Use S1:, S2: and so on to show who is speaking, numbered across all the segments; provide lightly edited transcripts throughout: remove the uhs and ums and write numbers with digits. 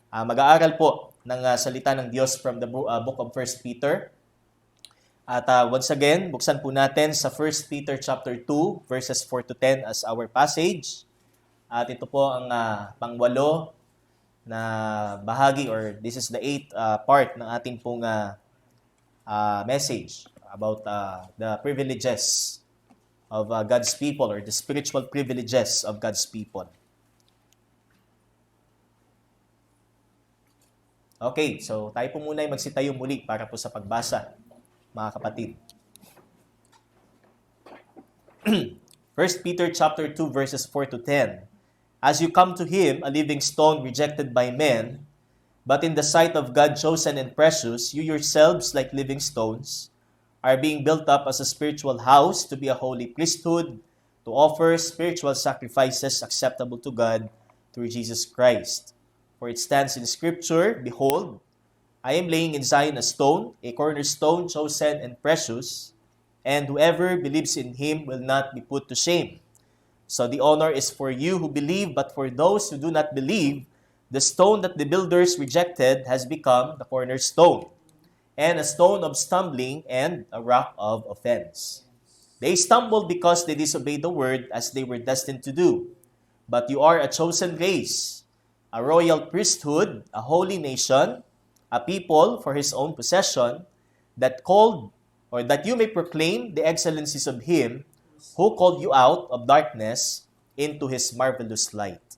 S1: Mag-aaral po ng salita ng Diyos from the book of 1 Peter. At once again, buksan po natin sa 1 Peter chapter 2, verses 4 to 10 as our passage. At ito po ang pangwalo na bahagi, or this is the 8th part ng ating pong message about the privileges of God's people, or the spiritual privileges of God's people. Okay, so tayo po muna ay magsitayo muli para po sa pagbasa, mga kapatid. 1 Peter chapter 2 verses 4 to 10. As you come to him, a living stone rejected by men, but in the sight of God chosen and precious, you yourselves, like living stones, are being built up as a spiritual house to be a holy priesthood, to offer spiritual sacrifices acceptable to God through Jesus Christ. For it stands in Scripture, Behold, I am laying in Zion a stone, a cornerstone chosen and precious, and whoever believes in him will not be put to shame. So the honor is for you who believe, but for those who do not believe, the stone that the builders rejected has become the cornerstone, and a stone of stumbling and a rock of offense. They stumbled because they disobeyed the word as they were destined to do. But you are a chosen race, a royal priesthood, a holy nation, a people for his own possession, that you may proclaim the excellencies of him who called you out of darkness into his marvelous light.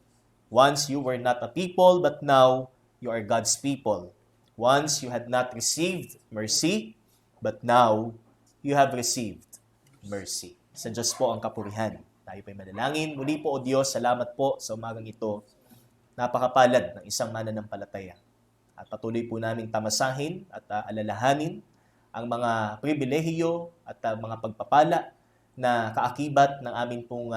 S1: Once you were not a people, but now you are God's people. Once you had not received mercy, but now you have received mercy. Sa Diyos po ang kapurihan. Tayo po'y manalangin. Muli po, O Diyos, salamat po sa umagang ito. Napakapalad ng isang mananampalataya. At patuloy po namin tamasahin at alalahanin ang mga pribilehiyo at mga pagpapala na kaakibat ng aming pong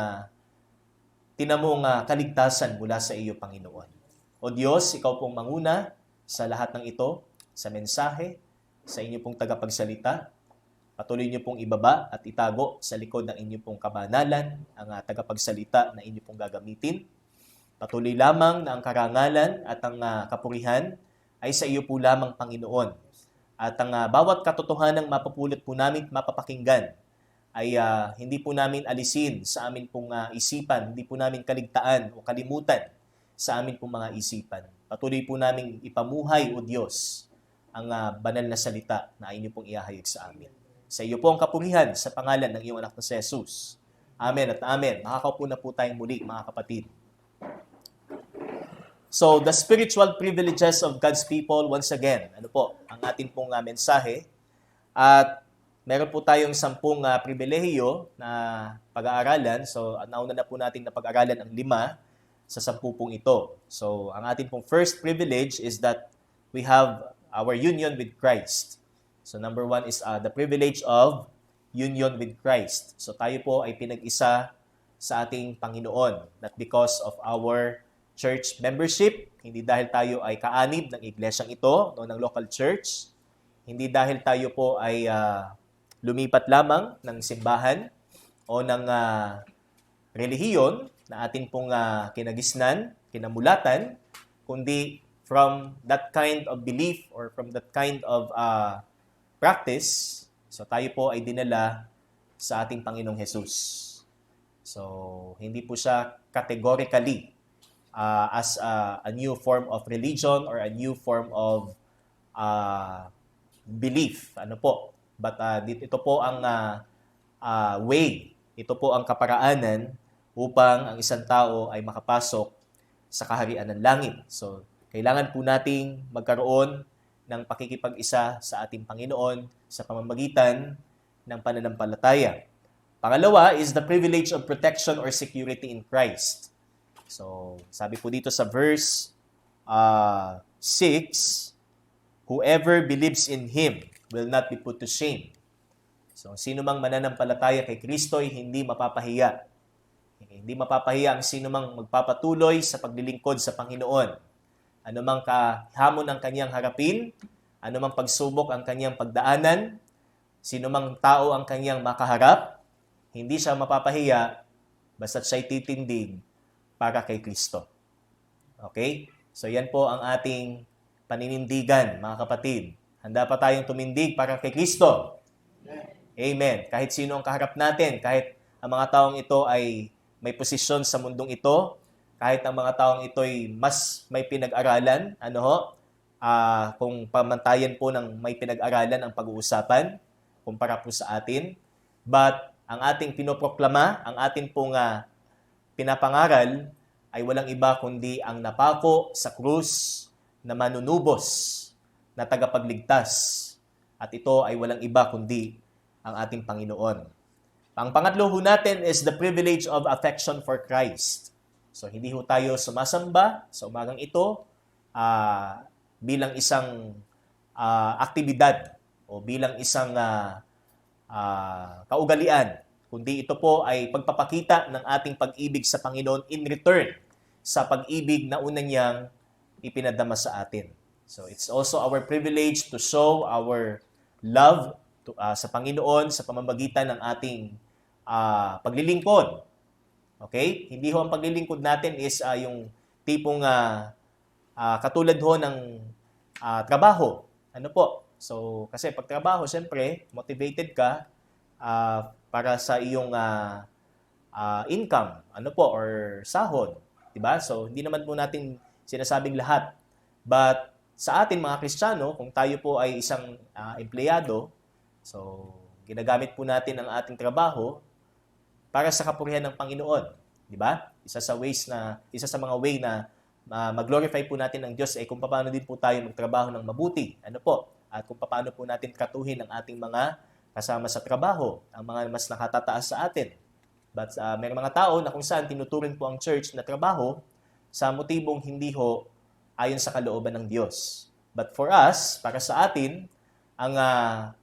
S1: tinamong kaligtasan mula sa iyo, Panginoon. O Diyos, ikaw pong manguna sa lahat ng ito, sa mensahe, sa inyo pong tagapagsalita. Patuloy niyo pong ibaba at itago sa likod ng inyo pong kabanalan ang tagapagsalita na inyo pong gagamitin. Patuloy lamang na ang karangalan at ang kapurihan ay sa iyo po lamang, Panginoon. At ang bawat katotohanang mapupulot po namin, mapapakinggan, ay hindi po namin alisin sa amin pong isipan, hindi po namin kaligtaan o kalimutan sa amin pong mga isipan. Patuloy po namin ipamuhay, O Diyos, ang banal na salita na inyo pong ihahayag sa amin. Sa iyo po ang kapurihan sa pangalan ng iyong anak na si Jesus. Amen at amen. Makakaupo na po tayong muli, mga kapatid. So, the spiritual privileges of God's people, once again, ano po, ang ating pong mensahe. At meron po tayong 10 pribilehiyo na pag-aaralan. So, nauna na po natin na pag-aaralan ang 5 sa 10 pong ito. So, ang ating pong first privilege is that we have our union with Christ. So, number 1 is the privilege of union with Christ. So, tayo po ay pinag-isa sa ating Panginoon. Not because of our church membership, hindi dahil tayo ay kaanib ng iglesyang ito, no, ng local church, hindi dahil tayo po ay lumipat lamang ng simbahan o ng relihiyon na ating pong kinagisnan, kinamulatan, kundi from that kind of belief or from that kind of practice, so tayo po ay dinala sa ating Panginoong Jesus. So, hindi po siya categorically as a new form of religion or a new form of belief. Ano po? But ito po ang way, ito po ang kaparaanan upang ang isang tao ay makapasok sa kaharian ng langit. So, kailangan po nating magkaroon ng pakikipag-isa sa ating Panginoon sa pamamagitan ng pananampalataya. Pangalawa is the privilege of protection or security in Christ. So, sabi po dito sa verse 6, whoever believes in Him will not be put to shame. So, sino mang mananampalataya kay Kristo ay hindi mapapahiya. Hindi mapapahiya ang sino mang magpapatuloy sa paglilingkod sa Panginoon. Ano mang kahamon ang kanyang harapin, ano mang pagsubok ang kanyang pagdaanan, sino mang tao ang kanyang makaharap, hindi siya mapapahiya basta't siya'y titindig para kay Kristo. Okay? So yan po ang ating paninindigan, mga kapatid. Handa pa tayong tumindig para kay Kristo. Amen. Kahit sino ang kaharap natin, kahit ang mga taong ito ay may posisyon sa mundong ito, kahit ang mga taong ito ay mas may pinag-aralan, kung pamantayan po ng may pinag-aralan ang pag-uusapan, kumpara po sa atin. But ang ating pinoproklama, ang ating pong pinapangaral, ay walang iba kundi ang napako sa krus na manunubos na tagapagligtas. At ito ay walang iba kundi ang ating Panginoon. Ang pangatlo ho natin is the privilege of affection for Christ. So hindi ho tayo sumasamba sa umagang ito bilang isang aktibidad o bilang isang kaugalian, kundi ito po ay pagpapakita ng ating pag-ibig sa Panginoon in return sa pag-ibig na una niyang ipinadama sa atin. So it's also our privilege to show our love sa Panginoon sa pamamagitan ng ating paglilingkod. Okay? Hindi ho ang paglilingkod natin is yung tipong katulad ho ng trabaho. Ano po? So, kasi pag trabaho, siyempre, motivated ka para sa iyong income, or sahod. Diba? So, hindi naman po natin sinasabing lahat. But, sa atin mga Kristiyano, kung tayo po ay isang empleyado, so, ginagamit po natin ang ating trabaho para sa kapurihan ng Panginoon. Diba? Isa sa mga way na mag-glorify po natin ang Diyos ay kung paano din po tayo magtrabaho ng mabuti. At kung paano po natin tratuhin ang ating mga kasama sa trabaho, ang mga mas nakatataas sa atin. But may mga tao na kung saan tinuturing po ang church na trabaho sa motibong hindi ho ayon sa kalooban ng Diyos. But for us, para sa atin, ang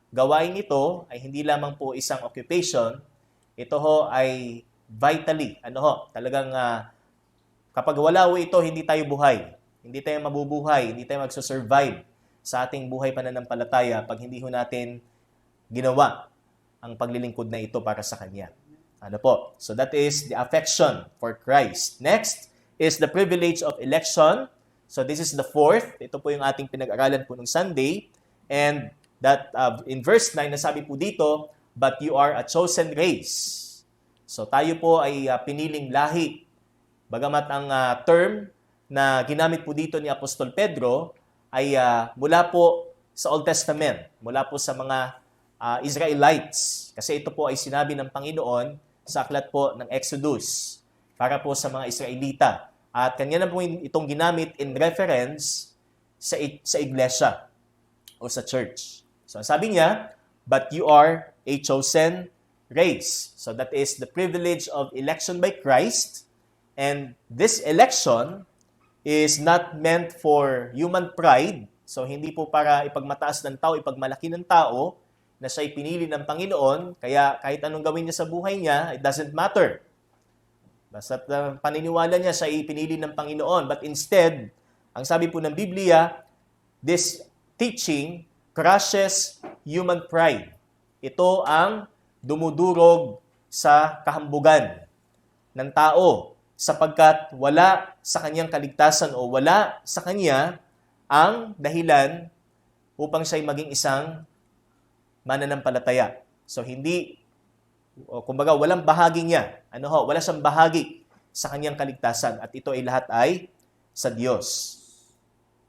S1: gawain ito ay hindi lamang po isang occupation, ito ho ay vitally, talagang kapag wala ho ito, hindi tayo buhay. Hindi tayo mabubuhay, hindi tayo magsusurvive sa ating buhay pananampalataya pag hindi ho natin ginawa ang paglilingkod na ito para sa Kanya. So that is the affection for Christ. Next is the privilege of election. So this is the fourth. Ito po yung ating pinag-aralan po ng Sunday. And that in verse 9, nasabi po dito, but you are a chosen race. So tayo po ay piniling lahi. Bagamat ang term na ginamit po dito ni Apostol Pedro ay mula po sa Old Testament, mula po sa mga Israelites. Kasi ito po ay sinabi ng Panginoon sa aklat po ng Exodus para po sa mga Israelita. At kanya na po itong ginamit in reference sa iglesia o sa church. So sabi niya, but you are a chosen race. So that is the privilege of election by Christ. And this election is not meant for human pride. So, hindi po para ipagmataas ng tao, ipagmalaki ng tao na siya'y pinili ng Panginoon. Kaya kahit anong gawin niya sa buhay niya, it doesn't matter. Basta paniniwala niya siya'y pinili ng Panginoon. But instead, ang sabi po ng Biblia, this teaching crushes human pride. Ito ang dumudurog sa kahambugan ng tao sapagkat wala sa kanyang kaligtasan o wala sa kanya ang dahilan upang siya'y maging isang mananampalataya. So kumbaga walang bahagi niya. Wala siyang bahagi sa kanyang kaligtasan at ito ay lahat ay sa Diyos.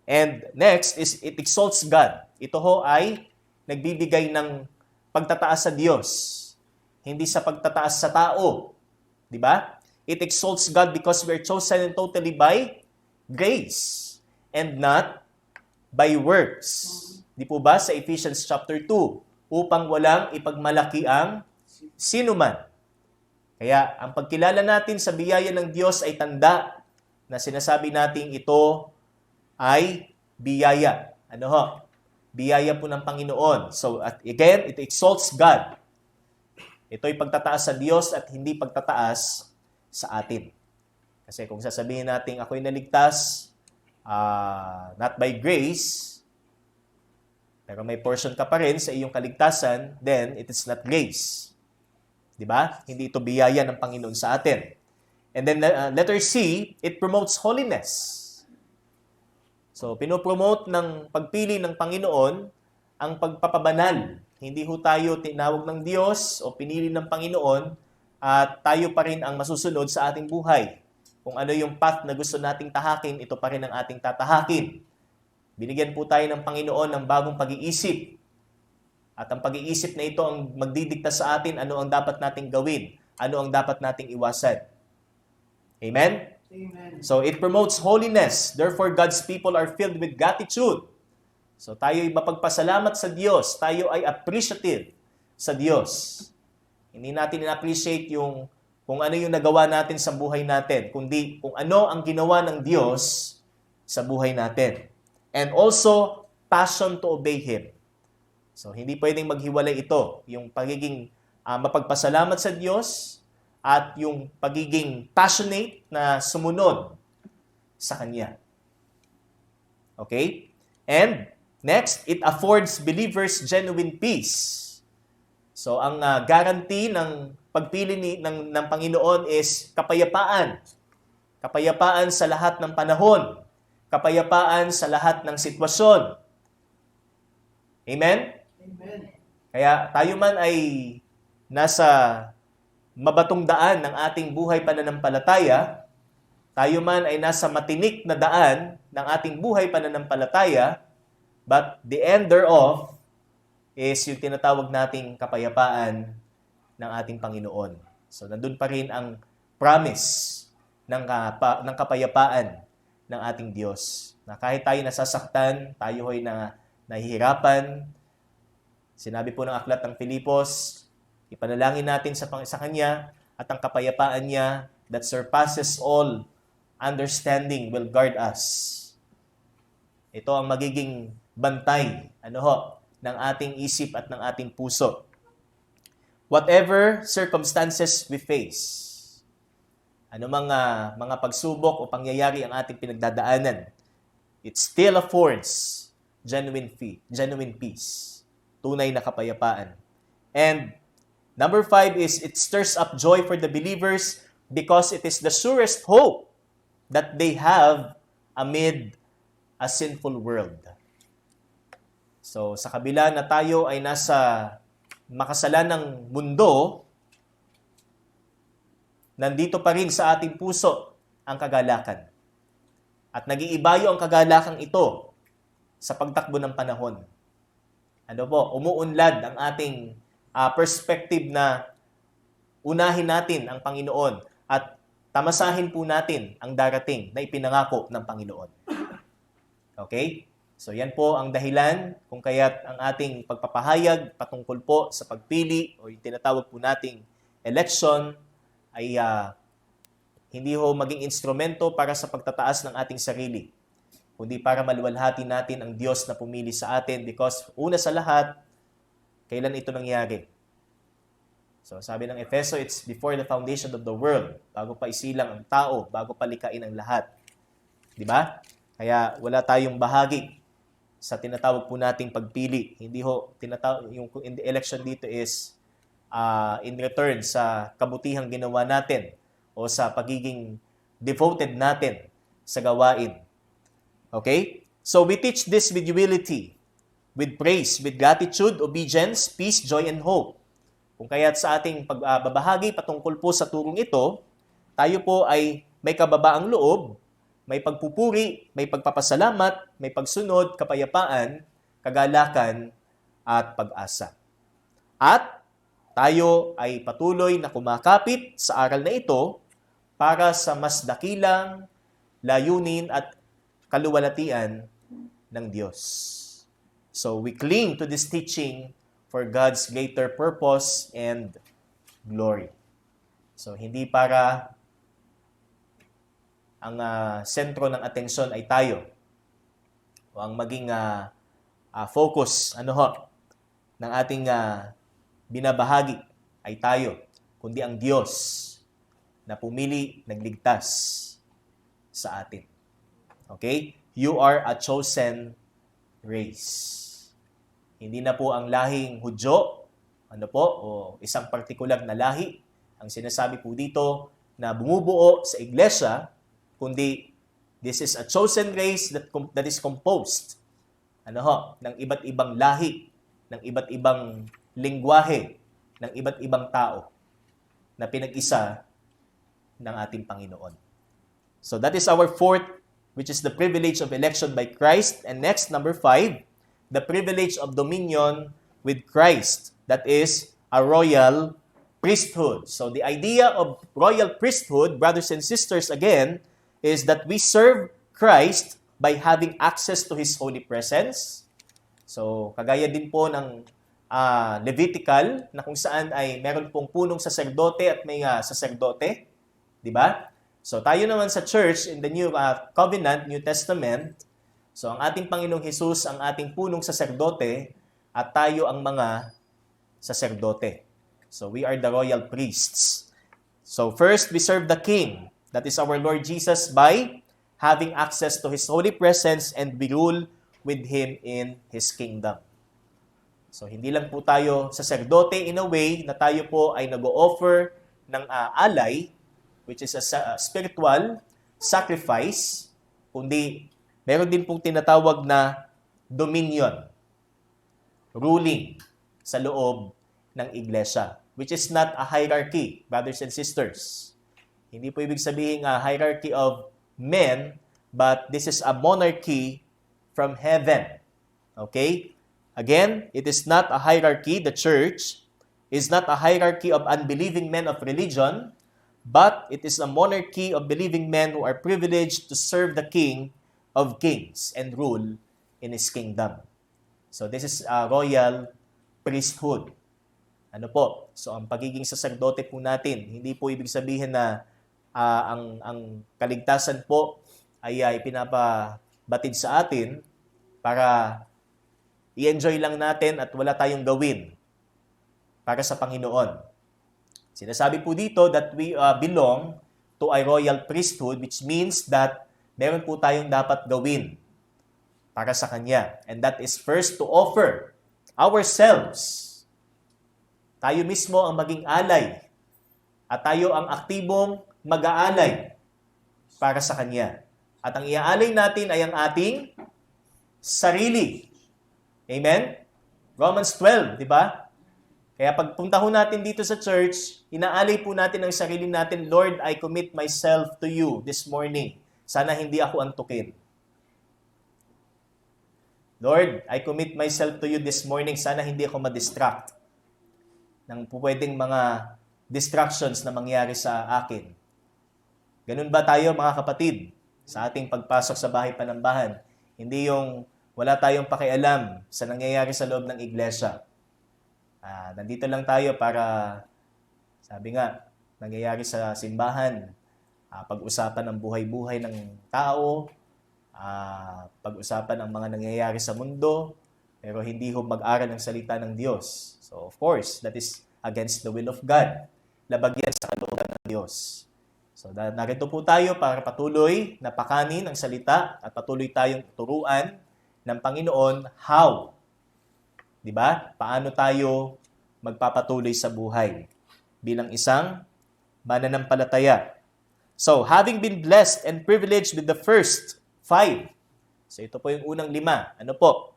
S1: And next is it exalts God. Ito ho ay nagbibigay ng pagtataas sa Diyos, hindi sa pagtataas sa tao. Di ba? It exalts God because we are chosen and totally by grace and not by works. Di po ba sa Ephesians chapter 2, upang walang ipagmalaki ang sinuman. Kaya ang pagkilala natin sa biyaya ng Diyos ay tanda na sinasabi natin ito ay biyaya. Biyaya po ng Panginoon. So again, it exalts God. Ito ay pagtataas sa Diyos at hindi pagtataas sa atin. Kasi kung sasabihin natin ako'y naligtas, not by grace, pero may portion ka pa rin sa iyong kaligtasan, then it is not grace. Diba? Hindi ito biyaya ng Panginoon sa atin. And then letter C, it promotes holiness. So, pinopromote ng pagpili ng Panginoon ang pagpapabanal. Hindi ho tayo tinawag ng Diyos o pinili ng Panginoon at tayo pa rin ang masusunod sa ating buhay. Kung ano yung path na gusto nating tahakin, ito pa rin ang ating tatahakin. Binigyan po tayo ng Panginoon ng bagong pag-iisip. At ang pag-iisip na ito ang magdidikta sa atin ano ang dapat nating gawin, ano ang dapat nating iwasan. Amen?
S2: Amen.
S1: So it promotes holiness. Therefore, God's people are filled with gratitude. So tayo ay mapagpasalamat sa Diyos. Tayo ay appreciative sa Diyos. Hindi natin in-appreciate yung kung ano yung nagawa natin sa buhay natin, kundi kung ano ang ginawa ng Diyos sa buhay natin. And also, passion to obey Him. So hindi pwedeng maghiwalay ito. Yung pagiging mapagpasalamat sa Diyos at yung pagiging passionate na sumunod sa Kanya. Okay? And next, it affords believers genuine peace. So ang guarantee ng pagpili ng Panginoon is kapayapaan. Kapayapaan sa lahat ng panahon. Kapayapaan sa lahat ng sitwasyon. Amen?
S2: Amen.
S1: Kaya tayo man ay nasa mabatong daan ng ating buhay pananampalataya, tayo man ay nasa matinik na daan ng ating buhay pananampalataya, but the end thereof is yung tinatawag nating kapayapaan ng ating Panginoon. So, nandun pa rin ang promise ng kapayapaan ng ating Diyos. Na kahit tayo nasasaktan, tayo ay nahihirapan. Sinabi po ng aklat ng Filipos, ipanalangin natin sa Kanya at ang kapayapaan niya that surpasses all understanding will guard us. Ito ang magiging bantay ng ating isip at ng ating puso. Whatever circumstances we face, mga pagsubok o pangyayari ang ating pinagdadaanan, it still affords genuine peace, tunay na kapayapaan. And number 5 is it stirs up joy for the believers because it is the surest hope that they have amid a sinful world. So, sa kabila na tayo ay nasa makasalanang mundo, nandito pa rin sa ating puso ang kagalakan. At nag-iibayo ang kagalakang ito sa pagtakbo ng panahon. Umuunlad ang ating perspective na unahin natin ang Panginoon at tamasahin po natin ang darating na ipinangako ng Panginoon. Okay? So yan po ang dahilan kung kaya't ang ating pagpapahayag patungkol po sa pagpili o yung tinatawag po nating election ay hindi ho maging instrumento para sa pagtataas ng ating sarili, kundi para maluwalhati natin ang Diyos na pumili sa atin because una sa lahat, kailan ito nangyari? So sabi ng Efeso, it's before the foundation of the world, bago pa isilang ang tao, bago pa likain ang lahat. Di ba? Kaya wala tayong bahagi sa tinatawag po nating pagpili. Hindi ho, yung election dito is in return sa kabutihang ginawa natin o sa pagiging devoted natin sa gawain. Okay? So we teach this with humility, with praise, with gratitude, obedience, peace, joy, and hope. Kung kaya't sa ating pagbabahagi patungkol po sa turong ito, tayo po ay may kababaang loob, may pagpupuri, may pagpapasalamat, may pagsunod, kapayapaan, kagalakan, at pag-asa. At tayo ay patuloy na kumakapit sa aral na ito para sa mas dakilang layunin at kaluwalhatian ng Diyos. So we cling to this teaching for God's greater purpose and glory. So hindi para ang sentro ng atensyon ay tayo o ang maging focus ng ating binabahagi ay tayo, kundi ang Diyos na pumili, nagligtas sa atin. Okay? You are a chosen race. Hindi na po ang lahing Hudyo, o isang partikular na lahi, ang sinasabi po dito na bumubuo sa iglesia, kundi This is a chosen race that is composed ng iba't ibang lahi, ng iba't ibang lingwahe, ng iba't ibang tao na pinag-isa ng ating Panginoon. So that is our fourth, which is the privilege of election by Christ. And next, number 5, the privilege of dominion with Christ. That is a royal priesthood. So the idea of royal priesthood, brothers and sisters, again, is that we serve Christ by having access to His holy presence. So kagaya din po ng Levitical, na kung saan ay meron pong punong saserdote at may saserdote. Di ba? So tayo naman sa church in the New Covenant, New Testament, so ang ating Panginoong Hesus ang ating punong saserdote at tayo ang mga saserdote. So we are the royal priests. So first, we serve the King, that is our Lord Jesus, by having access to His holy presence, and we rule with Him in His kingdom. So hindi lang po tayo saserdote in a way na tayo po ay nag-o-offer ng alay, which is a spiritual sacrifice, kundi meron din pong tinatawag na dominion, ruling sa loob ng iglesia, which is not a hierarchy, brothers and sisters. Hindi po ibig sabihin a hierarchy of men, but this is a monarchy from heaven. Okay? Again, it is not a hierarchy. The church is not a hierarchy of unbelieving men of religion, but it is a monarchy of believing men who are privileged to serve the King of kings and rule in His kingdom. So this is a royal priesthood. Ano po? So ang pagiging saserdote po natin, hindi po ibig sabihin na ang kaligtasan po ay pinapabatid sa atin para i-enjoy lang natin at wala tayong gawin para sa Panginoon. Sinasabi po dito that we belong to a royal priesthood, which means that meron po tayong dapat gawin para sa Kanya. And that is first to offer ourselves. Tayo mismo ang maging alay at tayo ang aktibong mag-aalay para sa Kanya. At ang iaalay natin ay ang ating sarili. Amen? Romans 12, di ba? Kaya pagpunta ho natin dito sa church, inaalay po natin ang sarili natin, Lord, I commit myself to you this morning. Sana hindi ako antukin. Lord, I commit myself to you this morning. Sana hindi ako ma-distract ng pwedeng mga distractions na mangyari sa akin. Ganun ba tayo mga kapatid sa ating pagpasok sa bahay panambahan? Hindi yung wala tayong pakialam sa nangyayari sa loob ng iglesia. Nandito lang tayo para, sabi nga, nangyayari sa simbahan, pag-usapan ng buhay-buhay ng tao, pag-usapan ng mga nangyayari sa mundo, pero hindi ho mag-aral ng salita ng Diyos. So, of course, that is against the will of God. Labag yan sa kalooban ng Diyos. So, narito po tayo para patuloy na pakanin ang salita at patuloy tayong turuan ng Panginoon how. Diba? Paano tayo magpapatuloy sa buhay bilang isang mananampalataya. So, having been blessed and privileged with the first 5. So, ito po yung unang 5. Ano po?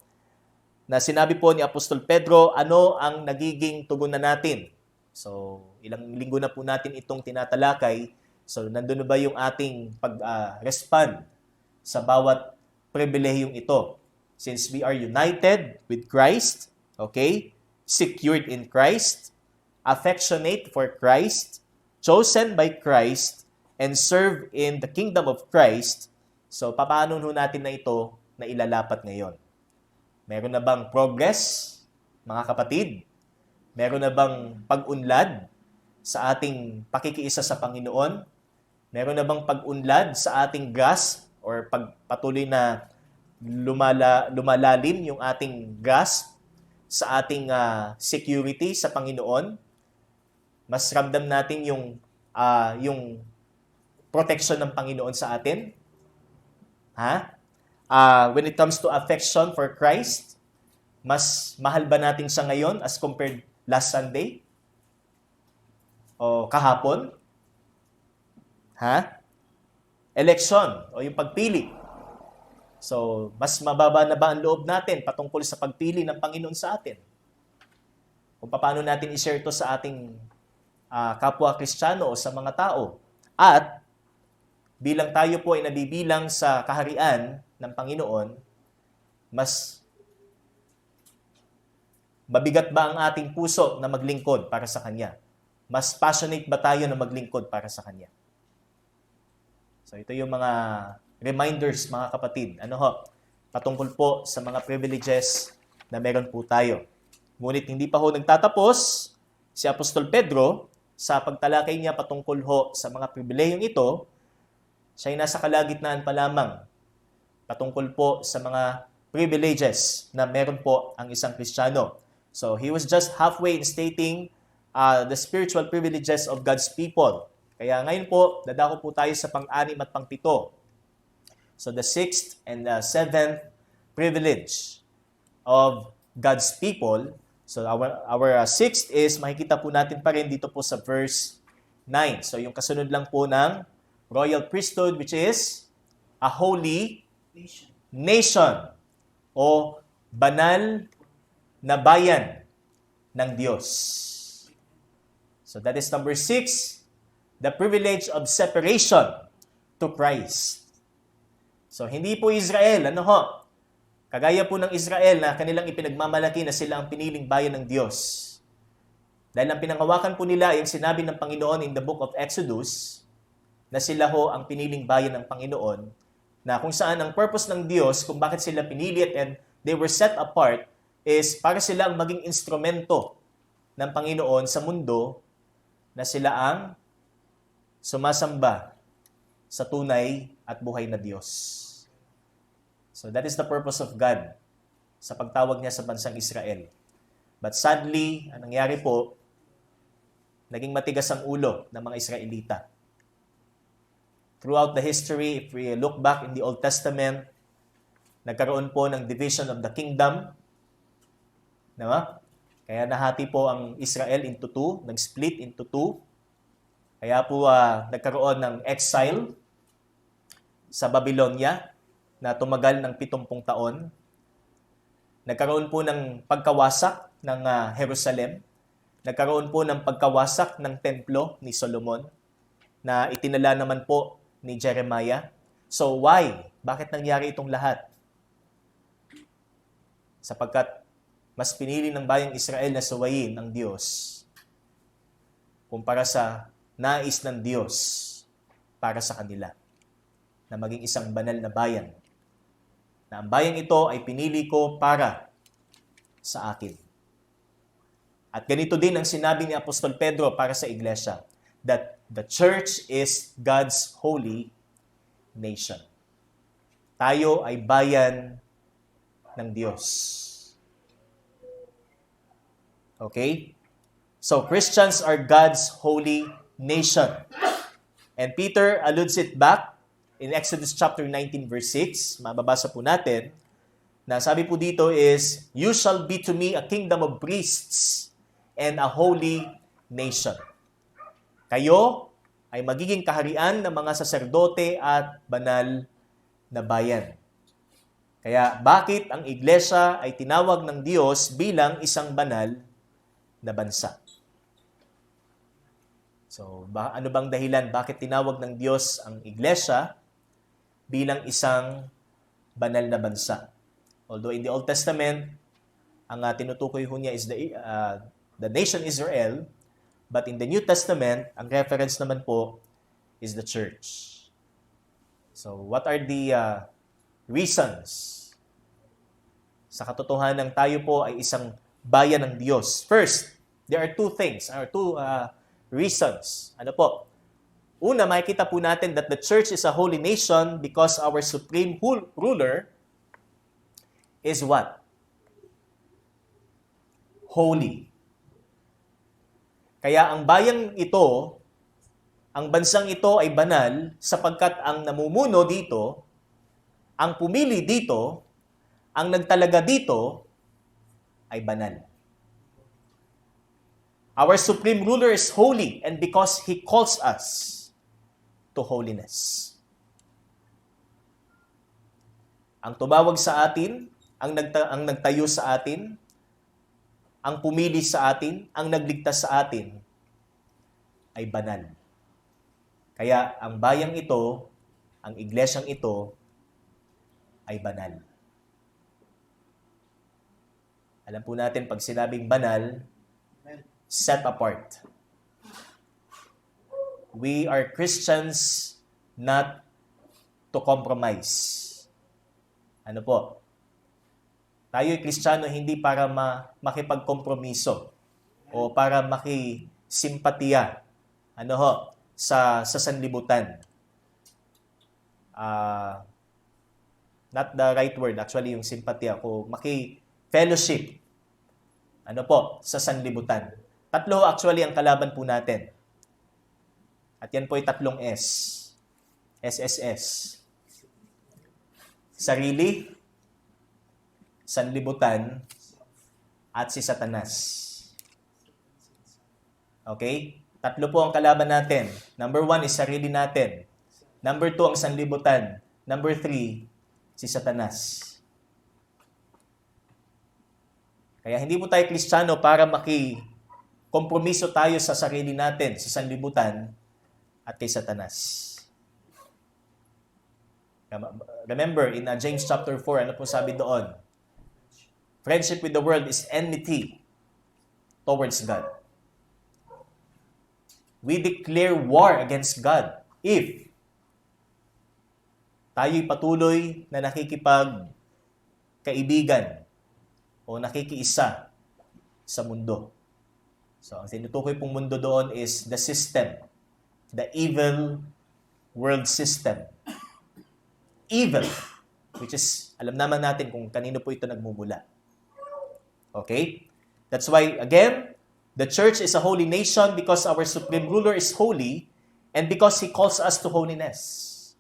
S1: Na sinabi po ni Apostol Pedro, ano ang nagiging tugunan natin? So, ilang linggo na po natin itong tinatalakay. So, nandun na ba yung ating pag-respond sa bawat pribilehiyong ito? Since we are united with Christ, okay, secured in Christ, affectionate for Christ, chosen by Christ, and serve in the kingdom of Christ, so paano natin na ito na ilalapat ngayon? Meron na bang progress, mga kapatid? Meron na bang pag-unlad sa ating pakikiisa sa Panginoon? Meron na bang pag-unlad sa ating grasp or pagpatuloy na lumalalim yung ating grasp sa ating security sa Panginoon? Mas ramdam natin yung protection ng Panginoon sa atin? When it comes to affection for Christ, mas mahal ba natin siya ngayon as compared last Sunday? O kahapon? election o yung pagpili. So, mas mababa na ba ang loob natin patungkol sa pagpili ng Panginoon sa atin? Kung paano natin i-share ito sa ating kapwa Kristiyano o sa mga tao. At bilang tayo po ay nabibilang sa kaharian ng Panginoon, mas mabigat ba ang ating puso na maglingkod para sa Kanya? Mas passionate ba tayo na maglingkod para sa Kanya? So ito yung mga reminders, mga kapatid. Patungkol po sa mga privileges na meron po tayo. Ngunit hindi pa ho nagtatapos si Apostol Pedro sa pagtalakay niya patungkol ho sa mga pribilehiyong ito. Siya ay nasa kalagitnaan pa lamang patungkol po sa mga privileges na meron po ang isang Kristiyano. So he was just halfway in stating the spiritual privileges of God's people. Kaya ngayon po, dadako po tayo sa pang-anim at pang-pito. So the sixth and the seventh privilege of God's people. So our sixth is, makikita po natin pa rin dito po sa verse 9. So yung kasunod lang po ng royal priesthood, which is a holy nation o banal na bayan ng Diyos. So that is number 6, the privilege of separation to Christ. So hindi po Israel, kagaya po ng Israel na kanilang ipinagmamalaki na sila ang piniling bayan ng Diyos. Dahil ang pinanghawakan po nila ay yung sinabi ng Panginoon in the book of Exodus, na sila ho ang piniling bayan ng Panginoon, na kung saan ang purpose ng Diyos, kung bakit sila pinili and they were set apart, is para sila ang maging instrumento ng Panginoon sa mundo, na sila ang sumasamba sa tunay at buhay na Diyos. So that is the purpose of God sa pagtawag niya sa bansang Israel. But sadly, ang nangyari po, naging matigas ang ulo ng mga Israelita. Throughout the history, if we look back in the Old Testament, nagkaroon po ng division of the kingdom. Diba? Kaya nahati po ang Israel into two, nag-split into two. Kaya po nagkaroon ng exile sa Babylonia na tumagal ng 70 taon. Nagkaroon po ng pagkawasak ng Jerusalem. Nagkaroon po ng pagkawasak ng templo ni Solomon na itinala naman po ni Jeremiah. So why? Bakit nangyari itong lahat? Sapagkat mas pinili ng bayang Israel na suwayin ng Diyos kumpara sa nais ng Diyos para sa kanila na maging isang banal na bayan. Na ang bayang ito ay pinili ko para sa akin. At ganito din ang sinabi ni Apostol Pedro para sa iglesia, that the church is God's holy nation. Tayo ay bayan ng Diyos. Okay? So, Christians are God's holy nation. And Peter alludes it back in Exodus chapter 19 verse 6. Mababasa po natin na sabi po dito is, "You shall be to me a kingdom of priests and a holy nation." Kayo ay magiging kaharian ng mga saserdote at banal na bayan. Kaya bakit ang iglesia ay tinawag ng Diyos bilang isang banal na bansa? So, ano bang dahilan bakit tinawag ng Diyos ang iglesia bilang isang banal na bansa? Although in the Old Testament, ang tinutukoy ho niya is the nation Israel, but in the New Testament, ang reference naman po is the church. So, what are the reasons? Sa katotohanan, tayo po ay isang bayan ng Diyos. First, there are two reasons. Ano po? Una, makikita po natin that the church is a holy nation because our supreme ruler is what? Holy. Kaya ang bayang ito, ang bansang ito ay banal sapagkat ang namumuno dito, ang pumili dito, ang nagtalaga dito ay banal. Our supreme ruler is holy and because He calls us to holiness. Ang tumawag sa atin, ang nagtayo sa atin, ang pumili sa atin, ang nagligtas sa atin, ay banal. Kaya ang bayang ito, ang iglesyang ito, ay banal. Alam po natin, pag sinabing banal, set apart. We are Christians not to compromise. Ano po? Tayo'y Kristiyano hindi para makipagkompromiso o para makisimpatiya sa sanlibutan. Not the right word, actually, yung simpatiya ko. Maki-fellowship. Sa sanlibutan. Tatlo actually ang kalaban po natin. At yan po ay 3 S. SSS. Sarili, sanlibutan, at si Satanas. Okay? 3 po ang kalaban natin. Number 1 is sarili natin. Number 2 ang sanlibutan. Number 3, si Satanas. Kaya hindi po tayo Kristiyano para kompromiso tayo sa sarili natin, sa sanlibutan, at kay Satanas. Remember, in James chapter 4, ano po sabi doon? Friendship with the world is enmity towards God. We declare war against God if tayo'y patuloy na nakikipagkaibigan o nakikiisa sa mundo. So, ang tinutukoy pong mundo doon is the system, the evil world system. Evil, which is, alam naman natin kung kanino po ito nagmumula. Okay? That's why, again, the church is a holy nation because our supreme ruler is holy and because He calls us to holiness.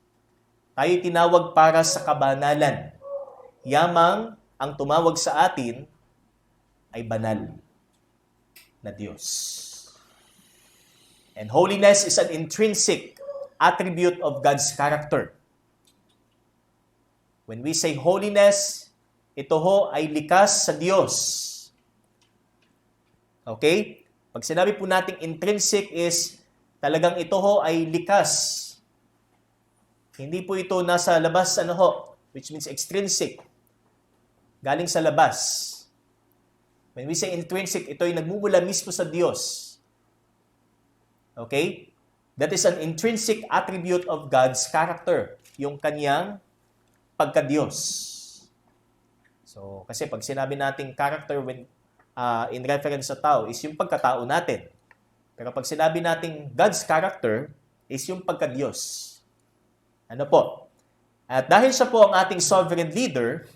S1: Tayo'y tinawag para sa kabanalan. Yamang ang tumawag sa atin ay banal na Diyos. And holiness is an intrinsic attribute of God's character. When we say holiness, ito ho ay likas sa Diyos. Okay? Pag sinabi po nating intrinsic is talagang ito ho ay likas. Hindi po ito nasa labas, which means extrinsic. Galing sa labas. When we say intrinsic, ito ay nagmumula mismo sa Diyos. Okay? That is an intrinsic attribute of God's character. Yung kanyang pagka-Diyos. So, kasi pag sinabi nating character in reference sa tao is yung pagkatao natin. Pero pag sinabi nating God's character is yung pagka-Diyos. Ano po? At dahil siya po ang ating sovereign leader,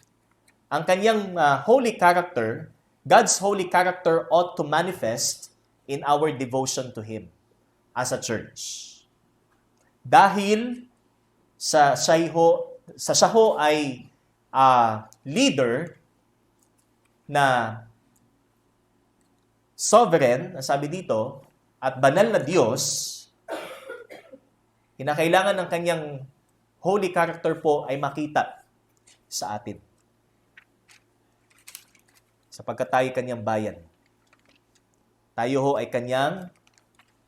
S1: ang kanyang holy character, God's holy character ought to manifest in our devotion to Him as a church. Dahil siya ho ay leader na sovereign, sabi dito, at banal na Diyos, kinakailangan ng kanyang holy character po ay makita sa atin. Sapagkat tayo kanyang bayan. Tayo ho ay kanyang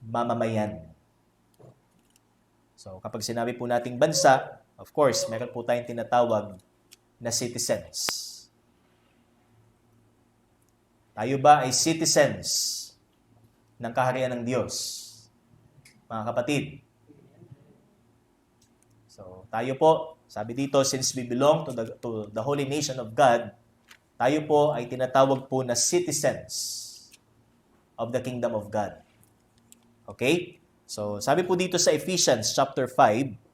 S1: mamamayan. So, kapag sinabi po nating bansa, of course, meron po tayong tinatawag na citizens. Tayo ba ay citizens ng kaharian ng Diyos? Mga kapatid. So, tayo po, sabi dito, since we belong to the holy nation of God, tayo po ay tinatawag po na citizens of the kingdom of God. Okay? So, sabi po dito sa Ephesians chapter 5,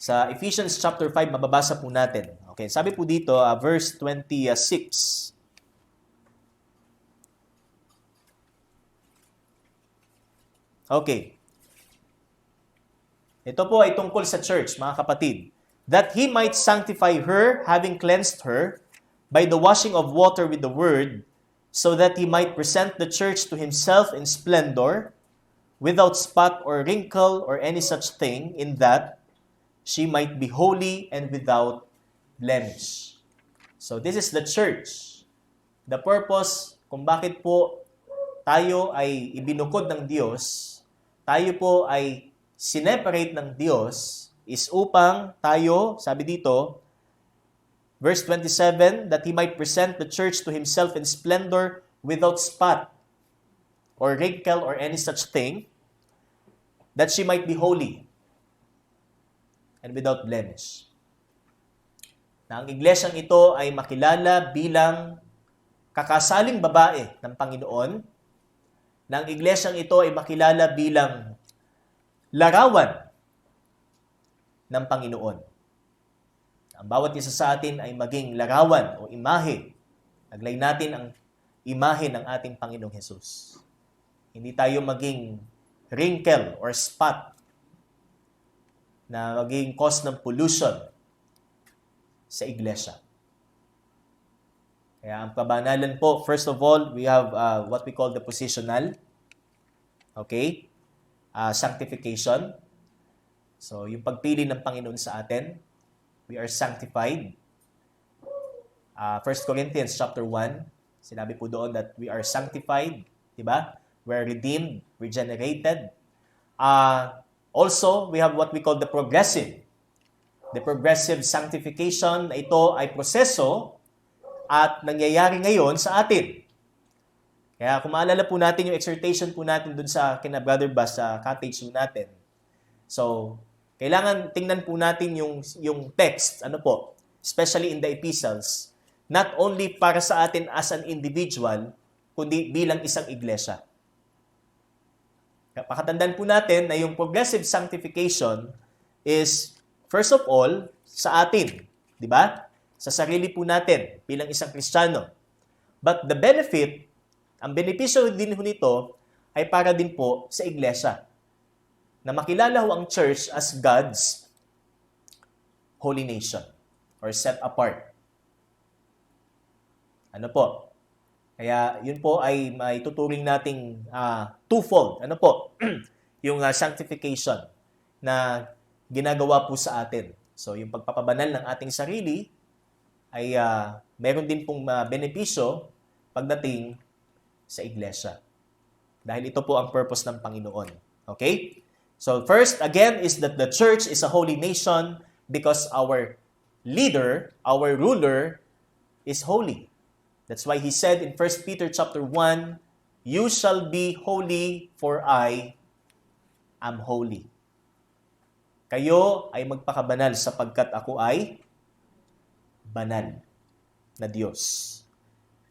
S1: sa Ephesians chapter 5, mababasa po natin. Okay, sabi po dito, verse 26. Okay. Ito po ay tungkol sa church, mga kapatid. That He might sanctify her, having cleansed her, by the washing of water with the word, so that He might present the church to Himself in splendor, without spot or wrinkle or any such thing, in that she might be holy and without blemish. So this is the church. The purpose kung bakit po tayo ay ibinukod ng Diyos, tayo po ay sineparate ng Diyos, is upang tayo, sabi dito, verse 27, that He might present the church to Himself in splendor without spot or wrinkle or any such thing, that she might be holy and without blemish. Na ang iglesyang ito ay makilala bilang kakasaling babae ng Panginoon, na ang iglesyang ito ay makilala bilang larawan ng Panginoon. Ang bawat isa sa atin ay maging larawan o imahe. Taglay natin ang imahe ng ating Panginoong Hesus. Hindi tayo maging wrinkle or spot na maging cause ng pollution sa iglesia. Kaya ang kabanalan po, first of all, we have what we call the positional. Okay? Sanctification. So, yung pagpili ng Panginoon sa atin, we are sanctified. 1 Corinthians chapter 1, sinabi po doon that we are sanctified, di ba? We're redeemed, regenerated. Also, we have what we call the progressive. The progressive sanctification, ito ay proseso at nangyayari ngayon sa atin. Kaya kung maalala po natin yung exhortation po natin dun sa kina Brother Bas sa cottage natin. So, kailangan tingnan po natin yung text, ano po, especially in the epistles, not only para sa atin as an individual, kundi bilang isang iglesia. Pakatandaan po natin na yung progressive sanctification is, first of all, sa atin. Di ba? Sa sarili po natin bilang isang Kristiyano. But the benefit, ang benepisyo din nito ay para din po sa iglesia. Na makilala ho ang church as God's holy nation or set apart. Ano po? Kaya yun po ay may tuturing nating twofold. Ano po? Yung sanctification na ginagawa po sa atin. So, yung pagpapabanal ng ating sarili ay meron din pong benepisyo pagdating sa iglesia. Dahil ito po ang purpose ng Panginoon. Okay? So, first, again, is that the church is a holy nation because our leader, our ruler, is holy. That's why he said in 1 Peter chapter 1, "You shall be holy, for I am holy." Kayo ay magpakabanal sapagkat ako ay banal na Diyos.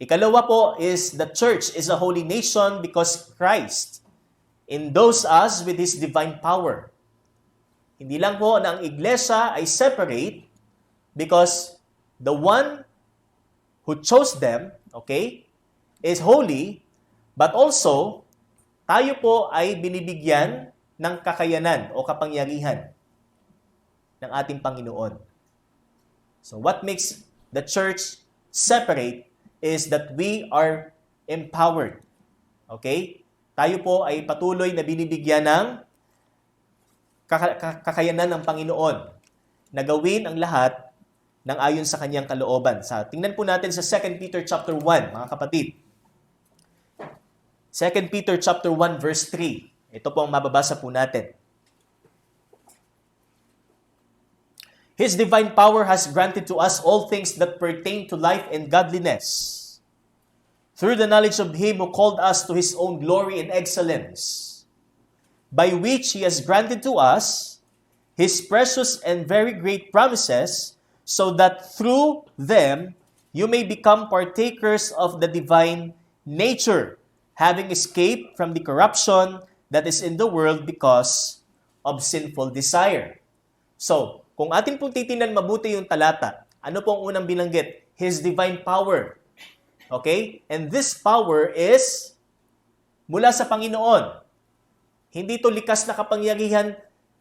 S1: Ikalawa po is the church is a holy nation because Christ endows us with His divine power. Hindi lang po na ang iglesia ay separate because the one who chose them, okay, is holy, but also tayo po ay binibigyan ng kakayanan o kapangyarihan ng ating Panginoon. So what makes the church separate is that we are empowered. Okay? Tayo po ay patuloy na binibigyan ng kakayanan ng Panginoon na gawin ang lahat ng ayon sa kanyang kalooban. Tingnan po natin sa 2 Peter chapter 1, mga kapatid. 2 Peter chapter 1 verse 3. Ito po ang mababasa po natin. His divine power has granted to us all things that pertain to life and godliness, through the knowledge of Him who called us to His own glory and excellence, by which He has granted to us His precious and very great promises, so that through them you may become partakers of the divine nature, having escaped from the corruption that is in the world because of sinful desire. So, kung atin pong titingnan mabuti yung talata, ano pong unang binanggit? His divine power. Okay? And this power is mula sa Panginoon. Hindi ito likas na kapangyarihan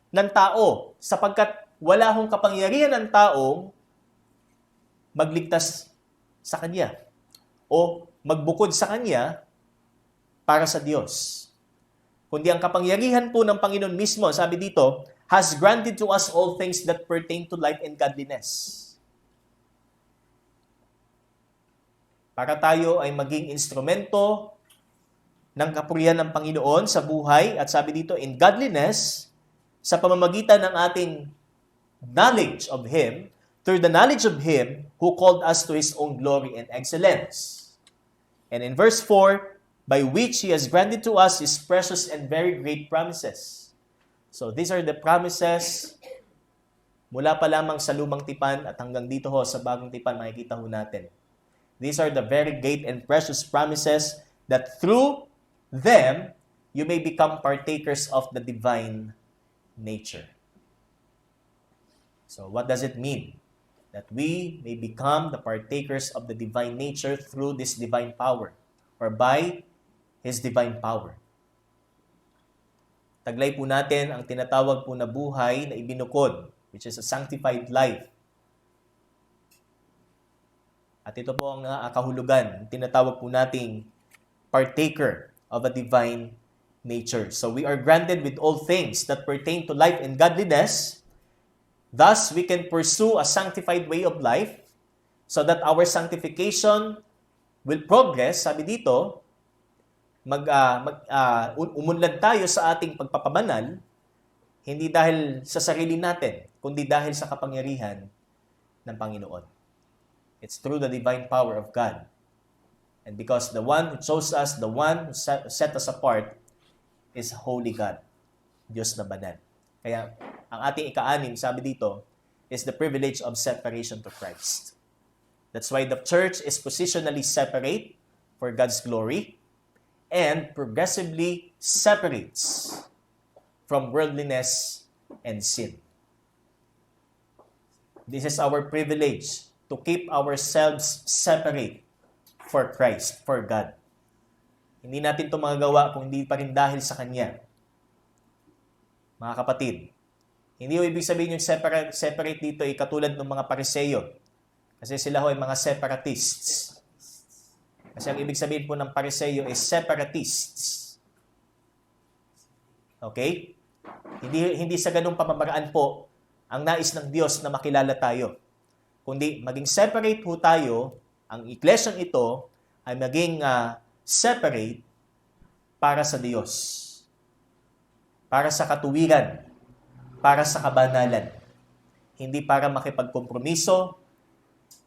S1: ng tao, sapagkat wala hong kapangyarihan ng taong magligtas sa Kanya o magbukod sa Kanya para sa Diyos. Kundi ang kapangyarihan po ng Panginoon mismo, sabi dito, has granted to us all things that pertain to life and godliness. Para tayo ay maging instrumento ng kapurihan ng Panginoon sa buhay, at sabi dito, in godliness, sa pamamagitan ng ating knowledge of Him, through the knowledge of Him who called us to His own glory and excellence. And in verse 4, by which He has granted to us His precious and very great promises. So these are the promises mula pa lamang sa lumang tipan at hanggang dito ho sa bagong tipan, makikita ho natin. These are the very great and precious promises that through them, you may become partakers of the divine nature. So what does it mean? That we may become the partakers of the divine nature through this divine power, or by His divine power. Taglay po natin ang tinatawag po na buhay na ibinukod, which is a sanctified life. At ito po ang kahulugan, tinatawag po nating partaker of a divine nature. So we are granted with all things that pertain to life and godliness. Thus, we can pursue a sanctified way of life so that our sanctification will progress. Sabi dito, umunlad tayo sa ating pagpapabanal, hindi dahil sa sarili natin, kundi dahil sa kapangyarihan ng Panginoon. It's through the divine power of God. And because the one who chose us, the one who set us apart, is Holy God, Diyos na banal. Kaya, ang ating ika-anim, sabi dito, is the privilege of separation to Christ. That's why the church is positionally separate for God's glory and progressively separates from worldliness and sin. This is our privilege to keep ourselves separate for Christ, for God. Hindi natin ito magagawa kung hindi pa rin dahil sa Kanya. Mga kapatid, hindi ibig sabihin yung separate dito ay katulad ng mga Pariseyo. Kasi sila ay mga separatists. Kasi ang ibig sabihin po ng Pariseyo is separatists. Okay? Hindi sa ganung pamamaraan po ang nais ng Diyos na makilala tayo. Kundi maging separate po tayo, ang iglesyang ito ay maging separate para sa Diyos. Para sa katuwiran. Para sa kabanalan. Hindi para makipagkompromiso,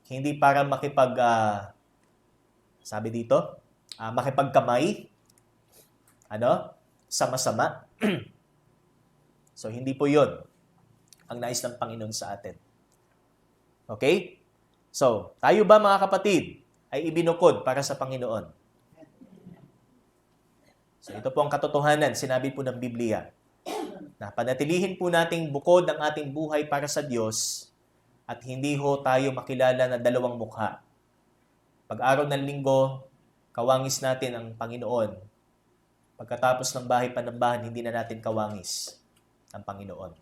S1: hindi para sabi dito, makipagkamay, sama-sama. So, hindi po yun ang nais ng Panginoon sa atin. Okay? So, tayo ba mga kapatid ay ibinukod para sa Panginoon? So, ito po ang katotohanan, sinabi po ng Biblia, na panatilihin po nating bukod ang ating buhay para sa Diyos at hindi ho tayo makilala na dalawang mukha. Pag-araw ng linggo, kawangis natin ang Panginoon. Pagkatapos ng bahay panambahan, hindi na natin kawangis ang Panginoon.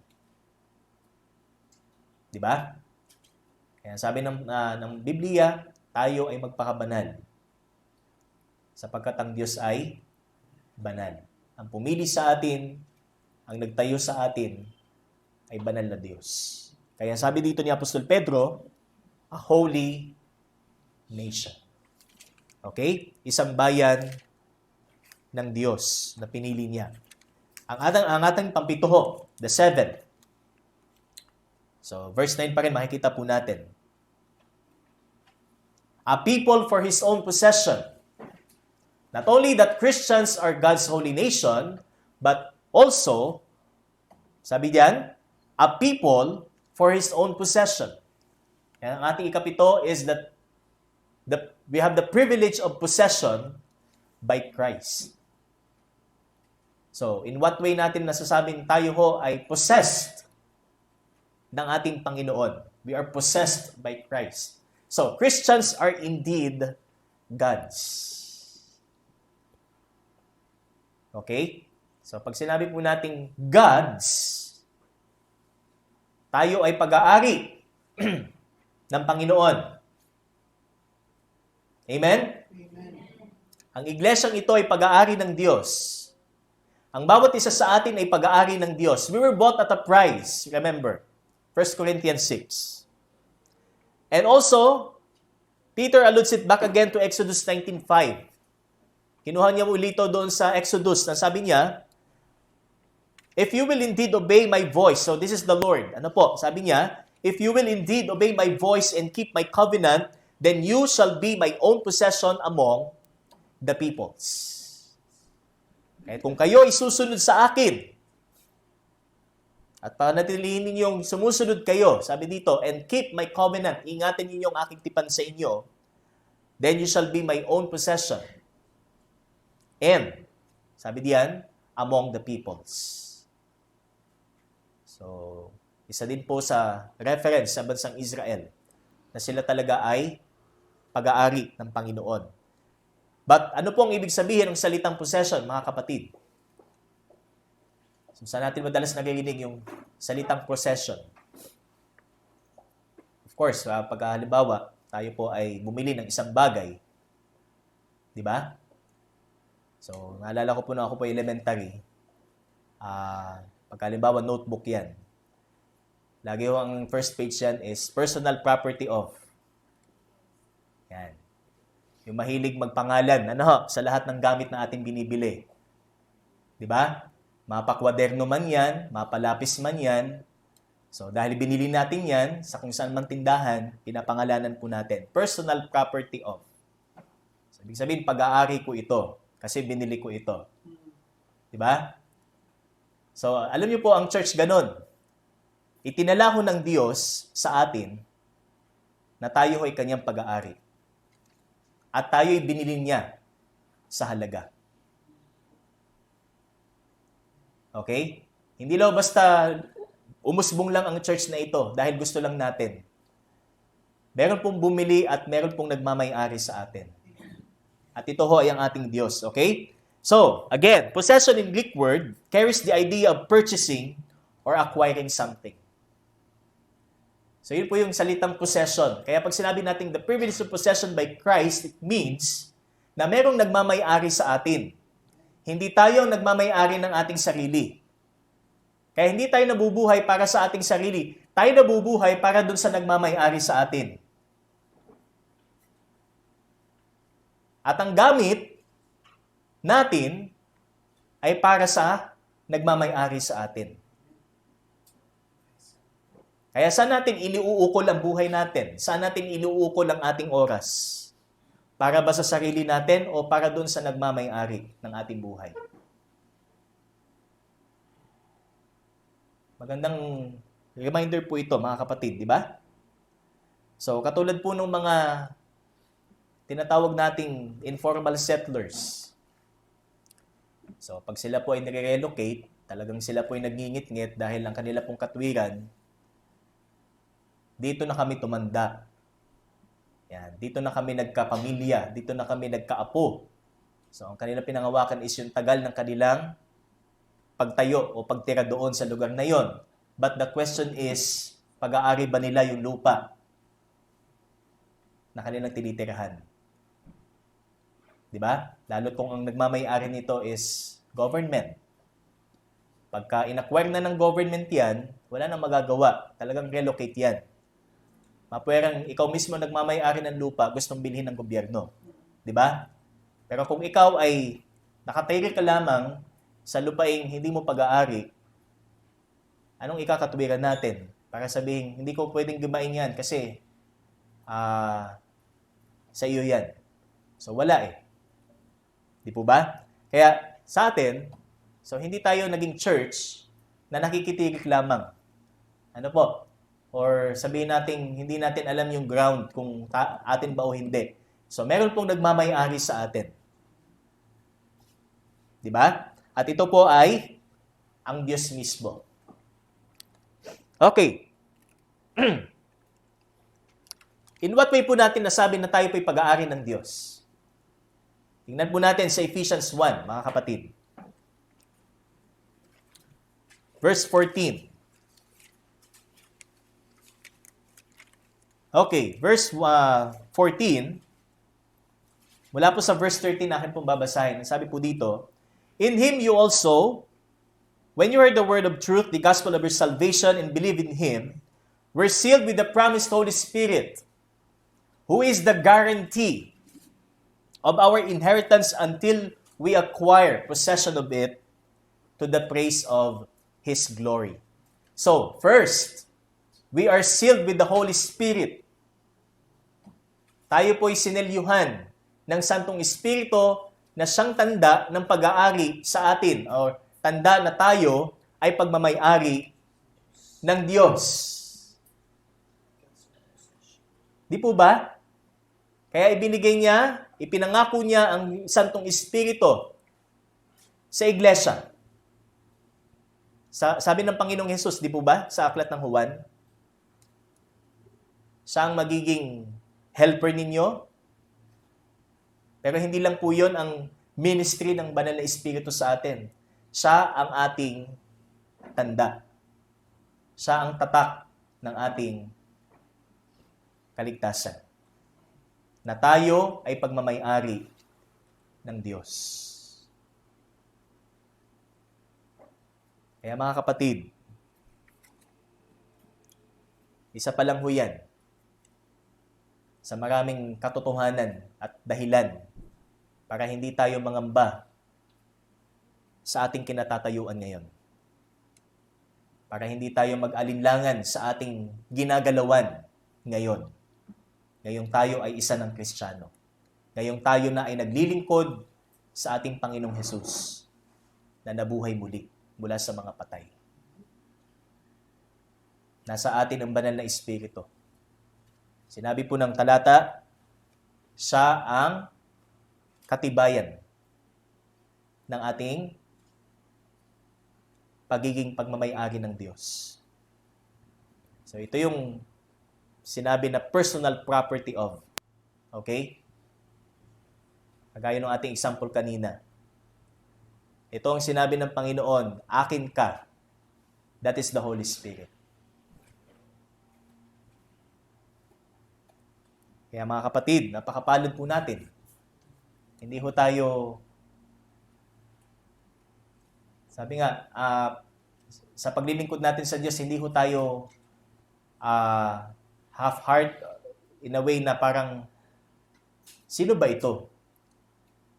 S1: Di ba? Kaya sabi ng Biblia, tayo ay magpakabanal. Sapagkat ang Diyos ay banal. Ang pumili sa atin, ang nagtayo sa atin, ay banal na Diyos. Kaya sabi dito ni Apostol Pedro, a holy nation. Okay? Isang bayan ng Diyos na pinili niya. Ang ating pampituho, the seventh. So, verse 9 pa rin, makikita po natin. A people for His own possession. Not only that Christians are God's holy nation, but also, sabi diyan, a people for His own possession. Yan, ang ating ikapito is that we have the privilege of possession by Christ. So, in what way natin nasasabing tayo ho ay possessed ng ating Panginoon? We are possessed by Christ. So, Christians are indeed God's. Okay? So, pag sinabi po nating God's, tayo ay pag-aari ng Panginoon. Amen? Amen. Ang iglesyang ito ay pag-aari ng Diyos. Ang bawat isa sa atin ay pag-aari ng Diyos. We were bought at a price. Remember, 1 Corinthians 6. And also, Peter alludes it back again to Exodus 19:5. Kinuha niya ulito doon sa Exodus na sabi niya, if you will indeed obey my voice, so this is the Lord. Ano po? Sabi niya, if you will indeed obey my voice and keep my covenant, then you shall be my own possession among the peoples. Kaya kung kayo isusunod sa akin, at panatilihin ninyong sumusunod kayo, sabi dito, and keep my covenant, ingatan ninyo ang aking tipan sa inyo, then you shall be my own possession. And, sabi diyan, among the peoples. So, isa din po sa reference sa bansang Israel na sila talaga ay pag-aari ng Panginoon. But ano po ang ibig sabihin ng salitang possession, mga kapatid? So, saan natin madalas narinig yung salitang possession? Of course, pag halimbawa, tayo po ay bumili ng isang bagay. Di ba? So, naalala ko po na ako po elementary. Pag halimbawa, notebook yan. Lagi ho ang first page yan is personal property of. Yan. Yung mahilig magpangalan, sa lahat ng gamit na ating binibili. Di ba? Mapakwaderno man yan, mapalapis man yan. So, dahil binili natin yan, sa kung saan man tindahan, pinapangalanan po natin. Personal property of. So, ibig sabihin, pag-aari ko ito, kasi binili ko ito. Di ba? So, alam niyo po, ang church ganun. Itinala ho ng Diyos sa atin na tayo ay kanyang pag-aari. At tayo'y binili niya sa halaga. Okay? Hindi lang basta umusbong lang ang church na ito dahil gusto lang natin. Meron pong bumili at meron pong nagmamay-ari sa atin. At ito ho ay ang ating Diyos. Okay? So, again, possession in Greek word carries the idea of purchasing or acquiring something. So, yun po yung salitang possession. Kaya pag sinabi natin the privilege of possession by Christ, it means na merong nagmamay-ari sa atin. Hindi tayo nagmamay-ari ng ating sarili. Kaya hindi tayo nabubuhay para sa ating sarili. Tayo nabubuhay para dun sa nagmamay-ari sa atin. At ang gamit natin ay para sa nagmamay-ari sa atin. Kaya saan natin iniuukol ang buhay natin? Saan natin iniuukol ang ating oras? Para ba sa sarili natin o para doon sa nagmamay-ari ng ating buhay? Magandang reminder po ito, mga kapatid, di ba? So, katulad po ng mga tinatawag nating informal settlers. So, pag sila po ay nire-relocate, talagang sila po ay nagngingit-ngit dahil ang kanila pong katwiran, dito na kami tumanda. Yan, dito na kami nagkapamilya, dito na kami nagkaapo. So, ang kanilang pinangawakan is yung tagal ng kanilang pagtayo o pagtira doon sa lugar na yon. But the question is, pag-aari ba nila yung lupa na kanilang tinitirahan? Di ba? Lalo kung ang nagmamay-ari nito is government. Pagka in-acquire na ng government yan, wala nang magagawa. Talagang relocate yan. Mapwerang ikaw mismo nagmamay-ari ng lupa, gustong bilhin ng gobyerno. Di ba? Pero kung ikaw ay nakatira ka lamang sa lupaing hindi mo pag-aari, anong ikakatuwiran natin? Para sabihin, hindi ko pwedeng gumain yan kasi sa iyo yan. So wala eh. Di po ba? Kaya sa atin, so hindi tayo naging church na nakikitirik lamang. Ano po? Or sabihin natin, hindi natin alam yung ground kung atin ba o hindi. So, meron pong nagmamay-ari sa atin. Di ba? At ito po ay ang Diyos mismo. Okay. In what way po natin nasabi na tayo po'y pag-aari ng Diyos? Tingnan po natin sa Ephesians 1, mga kapatid. Verse 14. Okay, verse 14, mula po sa verse 13 akin pong babasahin. Sabi po dito, In Him you also, when you heard the word of truth, the gospel of your salvation, and believe in Him, were sealed with the promised Holy Spirit, who is the guarantee of our inheritance until we acquire possession of it to the praise of His glory. So, first, we are sealed with the Holy Spirit. Tayo po'y sinelyuhan ng Santong Espiritu na siyang tanda ng pag-aari sa atin, o tanda na tayo ay pagmamay-ari ng Diyos. Di po ba? Kaya ibinigay niya, ipinangako niya ang Santong Espiritu sa iglesia. Sabi ng Panginoong Hesus, di po ba, sa aklat ng Juan, siya ang magiging helper ninyo. Pero hindi lang po yun ang ministry ng Banal na Espiritu sa atin. Siya ang ating tanda. Siya ang tatak ng ating kaligtasan. Na tayo ay pagmamay-ari ng Diyos. Kaya mga kapatid, isa pa lang ho yan sa maraming katotohanan at dahilan para hindi tayo mangamba sa ating kinatatayuan ngayon. Para hindi tayo mag-alinlangan sa ating ginagalawan ngayon. Ngayong tayo ay isa ng Kristiyano. Ngayong tayo na ay naglilingkod sa ating Panginoong Hesus na nabuhay muli mula sa mga patay. Nasa atin ang banal na Espiritu. Sinabi po ng talata, siya ang katibayan ng ating pagiging pagmamay-ari ng Diyos. So ito yung sinabi na personal property of. Okay? Kagaya ng ating example kanina. Ito ang sinabi ng Panginoon, akin ka. That is the Holy Spirit. Kaya mga kapatid, napakapalad po natin. Hindi ho tayo, sabi nga, sa paglilingkod natin sa Diyos, hindi ho tayo half-heart in a way na parang, sino ba ito?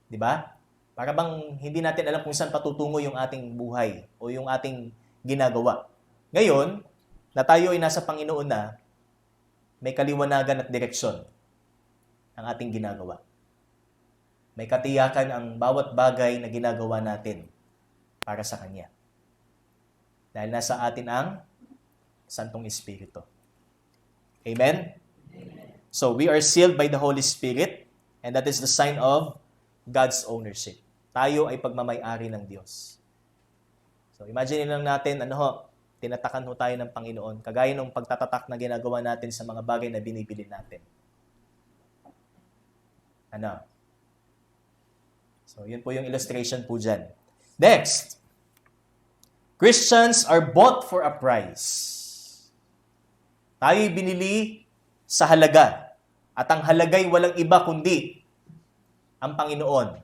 S1: Di ba? Para bang hindi natin alam kung saan patutungo yung ating buhay o yung ating ginagawa. Ngayon, na tayo ay nasa Panginoon na, may kaliwanagan at direksyon ang ating ginagawa. May katiyakan ang bawat bagay na ginagawa natin para sa Kanya. Dahil nasa atin ang Santong Espiritu. Amen? So, we are sealed by the Holy Spirit, and that is the sign of God's ownership. Tayo ay pagmamay-ari ng Diyos. So, imagine lang natin, tinatakan ho tayo ng Panginoon, kagaya ng pagtatatak na ginagawa natin sa mga bagay na binibili natin. So, yun po yung illustration po dyan. Next, Christians are bought for a price. Tayo'y binili sa halaga. At ang halaga'y walang iba kundi ang Panginoon.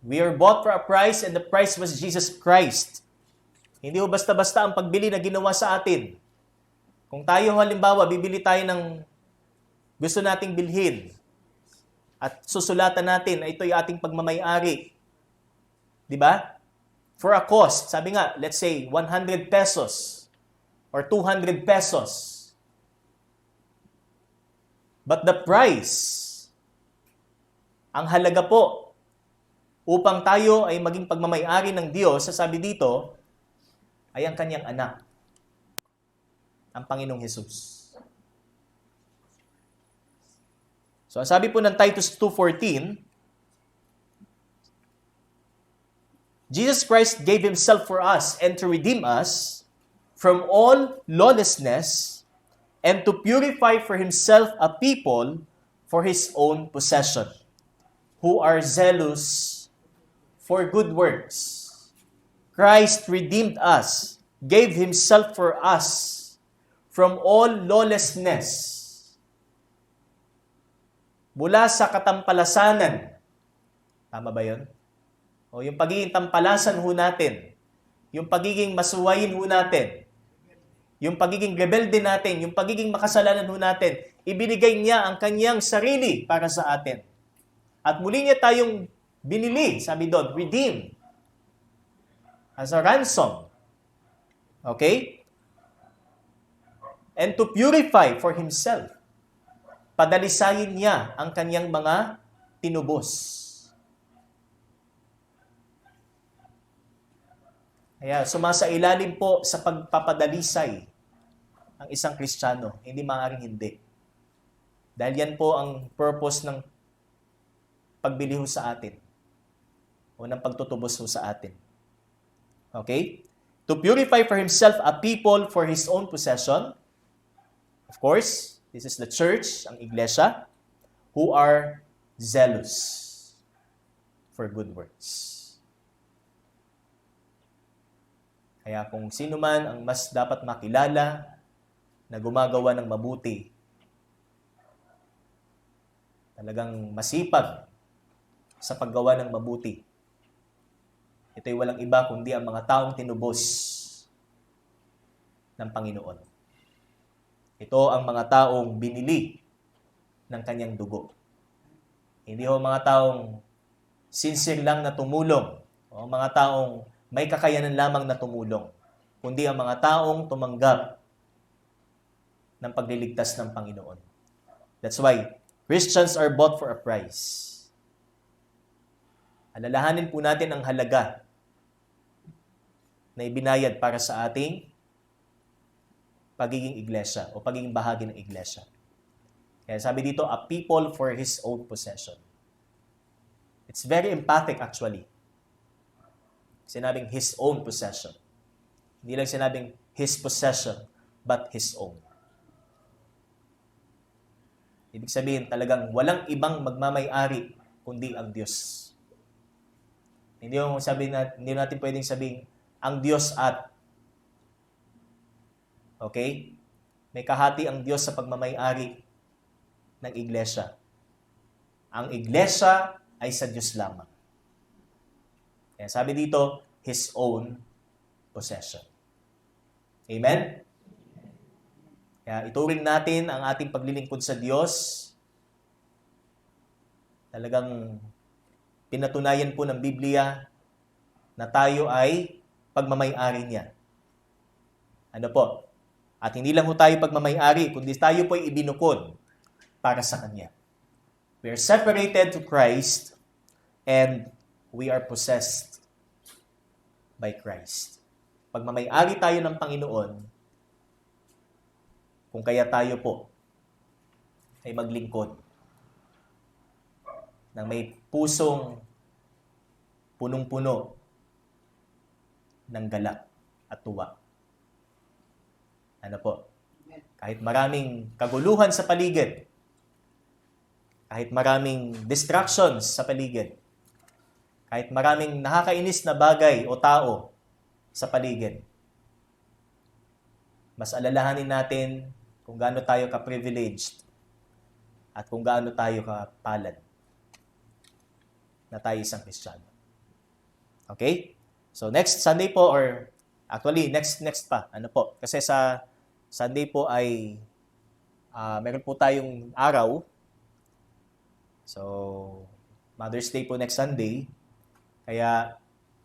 S1: We are bought for a price and the price was Jesus Christ. Hindi ho basta-basta ang pagbili na ginawa sa atin. Kung tayo halimbawa, bibili tayo ng gusto nating bilhin at susulatan natin na ito'y ating pagmamay-ari. Di ba? For a cost, sabi nga, let's say 100 pesos or 200 pesos. But the price, ang halaga po, upang tayo ay maging pagmamay-ari ng Diyos, sasabi dito, ay ang kanyang anak, ang Panginoong Hesus. So, ang sabi po ng Titus 2:14, Jesus Christ gave Himself for us and to redeem us from all lawlessness and to purify for Himself a people for His own possession, who are zealous for good works. Christ redeemed us, gave Himself for us from all lawlessness. Mula sa katampalasanan. Tama ba yun? O yung pagiging tampalasan ho natin, yung pagiging masuwayin ho natin, yung pagiging rebelde natin, yung pagiging makasalanan ho natin, ibinigay niya ang kanyang sarili para sa atin. At muli niya tayong binili, sabi doon, redeem, as a ransom. Okay? And to purify for Himself. Padalisayin niya ang kanyang mga tinubos. Kaya sumasailalim po sa pagpapadalisay ang isang Kristiyano. Hindi maaaring hindi. Dahil yan po ang purpose ng pagbili ho sa atin. O ng pagtutubos ho sa atin. Okay? To purify for Himself a people for His own possession. Of course, this is the church, ang iglesia, who are zealous for good works. Kaya kung sino man ang mas dapat makilala na gumagawa ng mabuti, talagang masipag sa paggawa ng mabuti, ito'y walang iba kundi ang mga taong tinubos ng Panginoon. Ito ang mga taong binili ng kanyang dugo. Hindi ho mga taong sincere lang na tumulong o mga taong may kakayanan lamang na tumulong, kundi ang mga taong tumanggap ng pagliligtas ng Panginoon. That's why Christians are bought for a price. Alalahanin po natin ang halaga na ibinayad para sa ating pagiging iglesia o pagiging bahagi ng iglesia. Kaya sabi dito, a people for His own possession. It's very emphatic actually. Sinabing His own possession. Hindi lang sinabing His possession, but His own. Ibig sabihin talagang walang ibang magmamay-ari kundi ang Diyos. Hindi natin pwedeng sabihin ang Diyos at. Okay? May kahati ang Diyos sa pagmamay-ari ng iglesia. Ang iglesia ay sa Diyos lamang. Kaya sabi dito, His own possession. Amen? Kaya ituring natin ang ating paglilingkod sa Diyos. Talagang pinatunayan po ng Biblia na tayo ay pagmamay-ari niya. Ano po? At hindi lang po tayo pagmamay-ari, kundi tayo po ay ibinukod para sa Kanya. We are separated to Christ and we are possessed by Christ. Pagmamay-ari tayo ng Panginoon, kung kaya tayo po ay maglingkod ng may pusong punong-puno ng galak at tuwa. Ano po? Kahit maraming kaguluhan sa paligid, kahit maraming distractions sa paligid, kahit maraming nakakainis na bagay o tao sa paligid, mas alalahanin natin kung gaano tayo ka-privileged at kung gaano tayo kapalad na tayo isang Kristiyano. Okay? So next Sunday po, or actually next pa, ano po? Kasi sa Sunday po ay meron po tayong araw. So Mother's Day po next Sunday. Kaya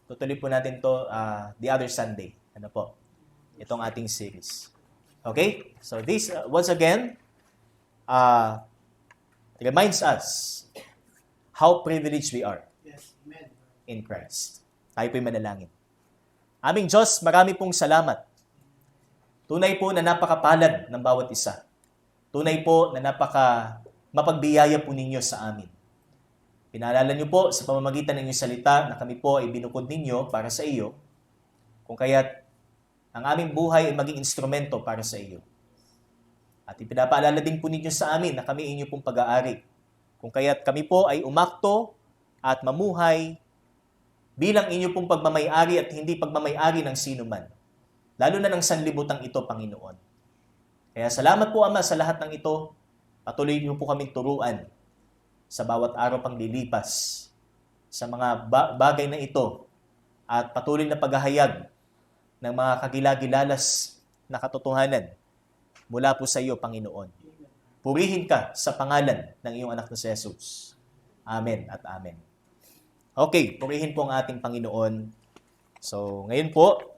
S1: tutuloy po natin to the other Sunday. Ano po? Itong ating series. Okay? So this, once again, reminds us how privileged we are in Christ. Tayo po'y manalangin. Aming Diyos, marami pong salamat. Tunay po na napakapalad ng bawat isa. Tunay po na mapagbiyaya po ninyo sa amin. Pinaalala niyo po sa pamamagitan ng inyong salita na kami po ay binukod ninyo para sa iyo, kung kaya't ang aming buhay ay maging instrumento para sa iyo. At ipinapaalala din po ninyo sa amin na kami inyo pong pag-aari, kung kaya't kami po ay umakto at mamuhay bilang inyo pong pagmamay-ari at hindi pagmamay-ari ng sino man, lalo na ng sanlibutang ito, Panginoon. Kaya salamat po, Ama, sa lahat ng ito. Patuloy niyo po kaming turuan sa bawat araw pang lilipas sa mga bagay na ito at patuloy na paghahayag ng mga kagilagilalas na katotohanan mula po sa iyo, Panginoon. Purihin ka sa pangalan ng iyong anak na si Jesus. Amen at amen. Okay, purihin po ang ating Panginoon. So, ngayon po,